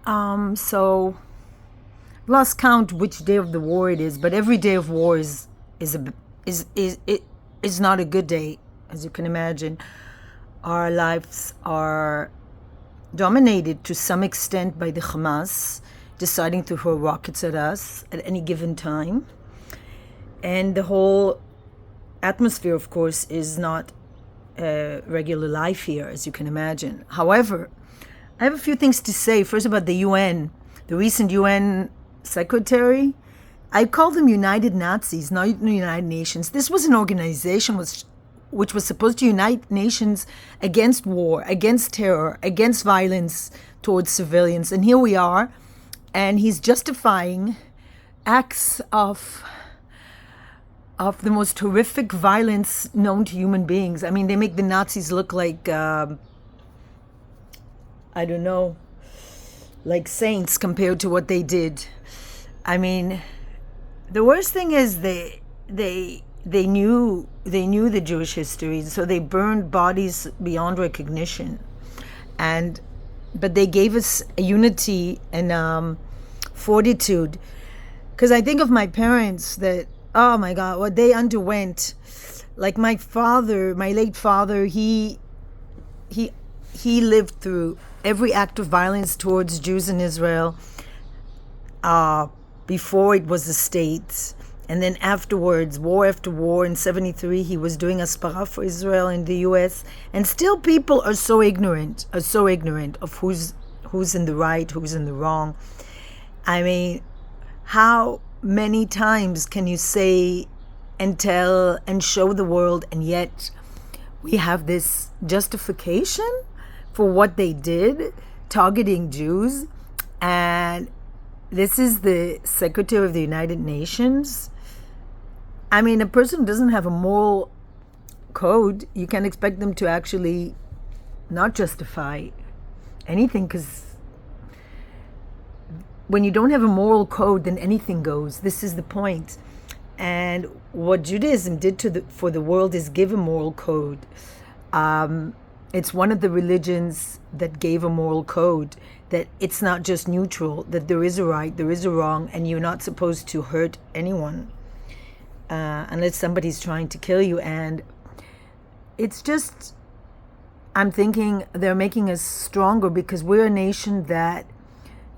So lost count which day of the war it is, but every day of war is not a good day, as you can imagine. Our lives are dominated to some extent by the Hamas deciding to throw rockets at us at any given time. And the whole atmosphere, of course, is not regular life here, as you can imagine. However, I have a few things to say. First, about the UN, the recent UN secretary. I call them United Nazis, not United Nations. This was an organization which was supposed to unite nations against war, against terror, against violence towards civilians. And here we are, and he's justifying acts of the most horrific violence known to human beings. I mean, they make the Nazis look like, like saints compared to what they did. I mean, the worst thing is they knew the Jewish history, so they burned bodies beyond recognition, but they gave us a unity and fortitude. Because I think of my parents, that, oh my God, what they underwent. Like my late father, he lived through every act of violence towards Jews in Israel before it was a state. And then afterwards, war after war, in 1973, he was doing aspara for Israel in the US. And still people are so ignorant of who's in the right, who's in the wrong. I mean, how many times can you say and tell and show the world, and yet we have this justification for what they did, targeting Jews? And this is the Secretary of the United Nations. I mean, a person who doesn't have a moral code, you can expect them to actually not justify anything, because when you don't have a moral code, then anything goes. This is the point. And what Judaism did for the world is give a moral code. It's one of the religions that gave a moral code, that it's not just neutral, that there is a right, there is a wrong, and you're not supposed to hurt anyone unless somebody's trying to kill you. And it's just, I'm thinking they're making us stronger, because we're a nation that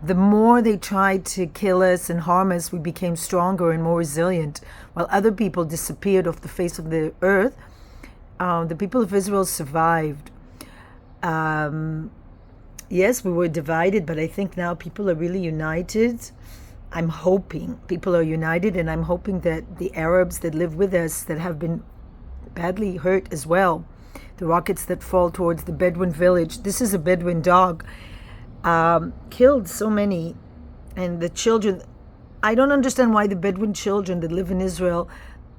the more they tried to kill us and harm us, we became stronger and more resilient. While other people disappeared off the face of the earth, the people of Israel survived. Yes, we were divided, but I think now people are really united. I'm hoping people are united, and I'm hoping that the Arabs that live with us, that have been badly hurt as well, the rockets that fall towards the Bedouin village, this is a Bedouin dog, killed so many. And the children, I don't understand why the Bedouin children that live in Israel,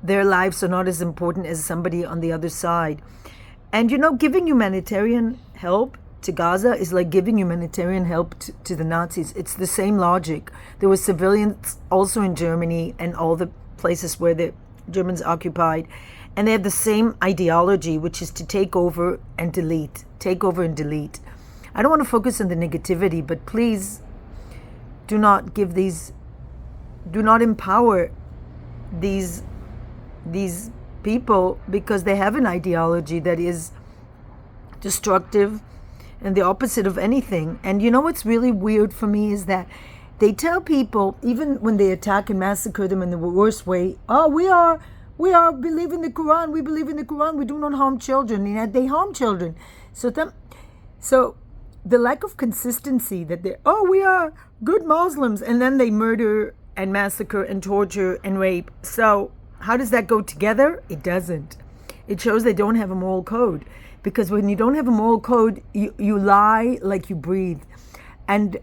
their lives are not as important as somebody on the other side. And giving humanitarian help to Gaza is like giving humanitarian help to the Nazis. It's the same logic. There were civilians also in Germany and all the places where the Germans occupied, and they have the same ideology, which is to take over and delete. I don't want to focus on the negativity, but please do not empower these people, because they have an ideology that is destructive and the opposite of anything. And what's really weird for me is that they tell people, even when they attack and massacre them in the worst way, oh, we believe in the Quran, we do not harm children, and yet they harm children. So the lack of consistency, that we are good Muslims, and then they murder and massacre and torture and rape. So how does that go together? It doesn't. It shows they don't have a moral code, because when you don't have a moral code, you lie like you breathe. And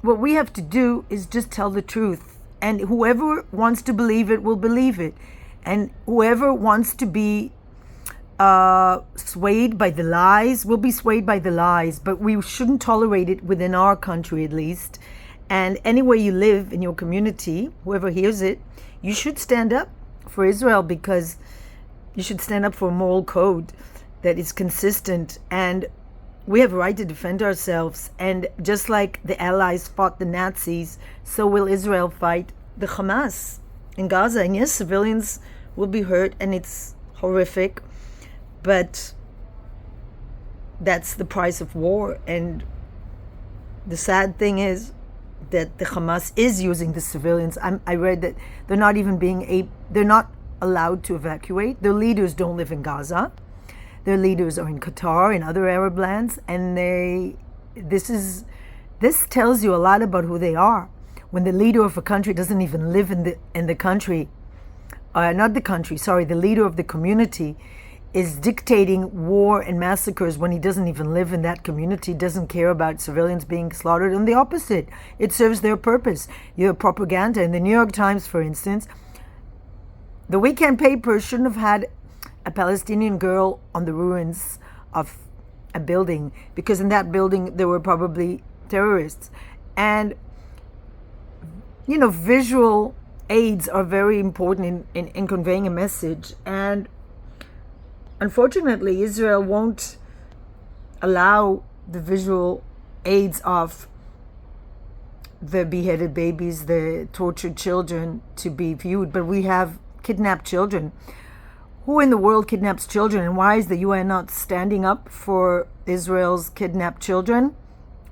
what we have to do is just tell the truth, and whoever wants to believe it will believe it, and whoever wants to be swayed by the lies will be swayed by the lies. But we shouldn't tolerate it within our country, at least. And anywhere you live in your community, whoever hears it, you should stand up for Israel, because you should stand up for a moral code that is consistent. And we have a right to defend ourselves. And just like the Allies fought the Nazis, so will Israel fight the Hamas in Gaza. And yes, civilians will be hurt, and it's horrific, but that's the price of war. And the sad thing is that the Hamas is using the civilians. I read that they're not even they're not allowed to evacuate. Their leaders don't live in Gaza. Their leaders are in Qatar and other Arab lands, and this tells you a lot about who they are. When the leader of a country doesn't even live in the country, the leader of the community is dictating war and massacres when he doesn't even live in that community, doesn't care about civilians being slaughtered. And the opposite, it serves their purpose. You have propaganda. In the New York Times, for instance, the weekend paper shouldn't have had a Palestinian girl on the ruins of a building, because in that building there were probably terrorists. And visual aids are very important in conveying a message. And unfortunately, Israel won't allow the visual aids of the beheaded babies, the tortured children to be viewed. But we have kidnapped children. Who in the world kidnaps children? And why is the UN not standing up for Israel's kidnapped children?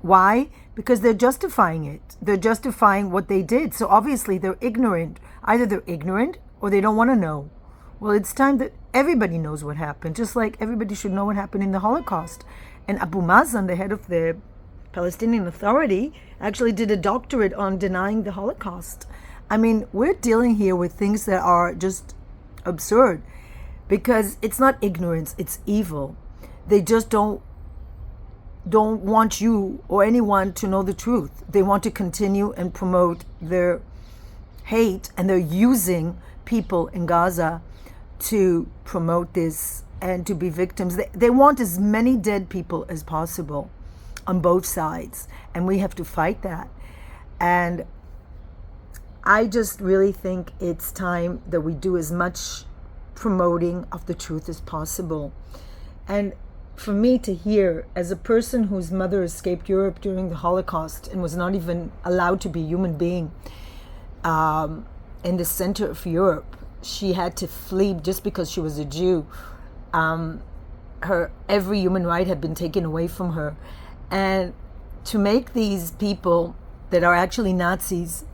Why? Because they're justifying it. They're justifying what they did. So obviously they're ignorant. Either they're ignorant or they don't want to know. Well, it's time that everybody knows what happened, just like everybody should know what happened in the Holocaust. And Abu Mazen, the head of the Palestinian Authority, actually did a doctorate on denying the Holocaust. I mean, we're dealing here with things that are just absurd, because it's not ignorance, it's evil. They just don't want you or anyone to know the truth. They want to continue and promote their hate, and they're using people in Gaza to promote this and to be victims. They want as many dead people as possible on both sides, and we have to fight that. And I just really think it's time that we do as much promoting of the truth as possible. And for me to hear, as a person whose mother escaped Europe during the Holocaust and was not even allowed to be a human being in the center of Europe, she had to flee just because she was a Jew. Her every human right had been taken away from her. And to make these people that are actually Nazis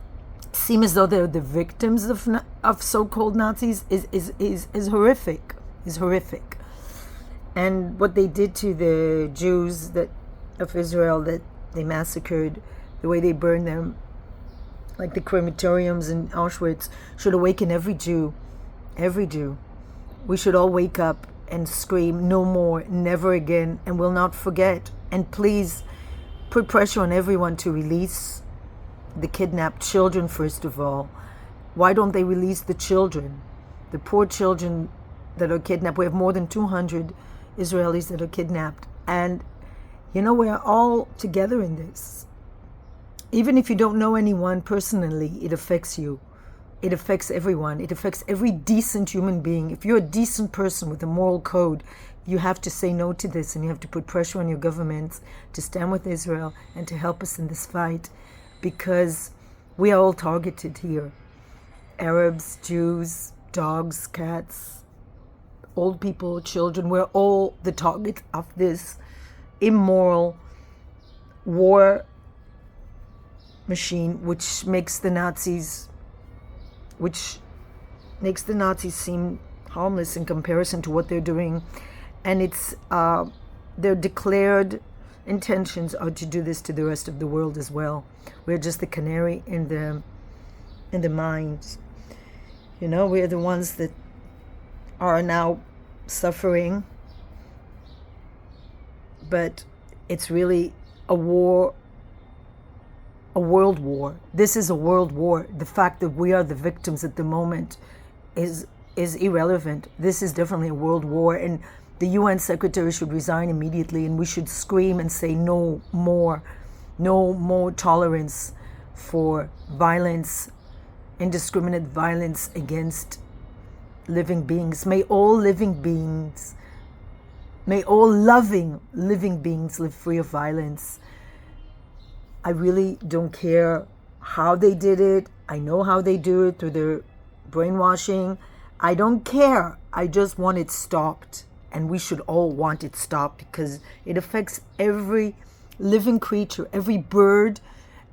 seem as though they're the victims of so-called Nazis is horrific. Is horrific. And what they did to the Jews of Israel, that they massacred, the way they burned them, like the crematoriums in Auschwitz, should awaken every Jew. Every Jew. We should all wake up and scream, no more, never again, and we'll not forget. And please put pressure on everyone to release the kidnapped children, first of all. Why don't they release the children? The poor children that are kidnapped. We have more than 200 Israelis that are kidnapped. And, we're all together in this. Even if you don't know anyone personally, it affects you. It affects everyone. It affects every decent human being. If you're a decent person with a moral code, you have to say no to this, and you have to put pressure on your governments to stand with Israel and to help us in this fight, because we are all targeted here. Arabs, Jews, dogs, cats, old people, children, we're all the target of this immoral war machine, which makes the Nazis seem harmless in comparison to what they're doing. And it's their declared intentions are to do this to the rest of the world as well. We're just the canary in the mines. We're the ones that are now suffering, but it's really a war, a world war. This is a world war. The fact that we are the victims at the moment is irrelevant. This is definitely a world war, and the UN secretary should resign immediately, and we should scream and say no more tolerance for violence, indiscriminate violence against living beings. May all living beings May all loving, living beings live free of violence. I really don't care how they did it. I know how they do it through their brainwashing. I don't care. I just want it stopped. And we should all want it stopped because it affects every living creature, every bird,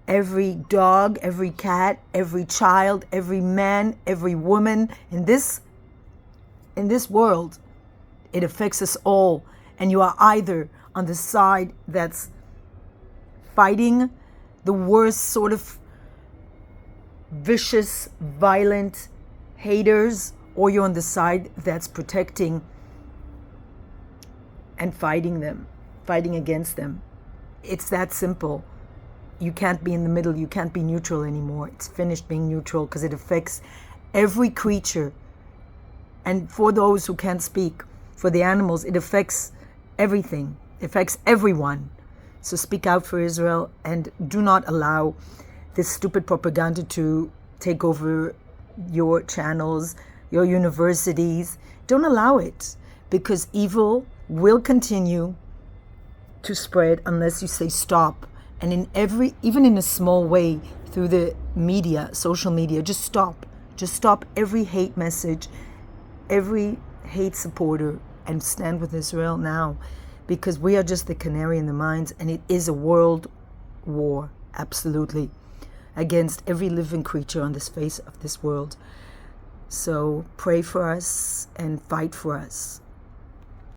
every dog, every cat, every child, every man, every woman in this world. It affects us all. And you are either on the side that's fighting the worst sort of vicious, violent haters, or you're on the side that's protecting and fighting them, fighting against them. It's that simple. You can't be in the middle. You can't be neutral anymore. It's finished being neutral because it affects every creature. And for those who can't speak, for the animals, it affects everything. It affects everyone. So speak out for Israel and do not allow this stupid propaganda to take over your channels, your universities. Don't allow it, because evil will continue to spread unless you say stop. And even in a small way, through the media, social media, just stop. Just stop every hate message, every hate supporter, and stand with Israel now, because we are just the canary in the mines, and it is a world war, absolutely, against every living creature on this face of this world. So pray for us and fight for us.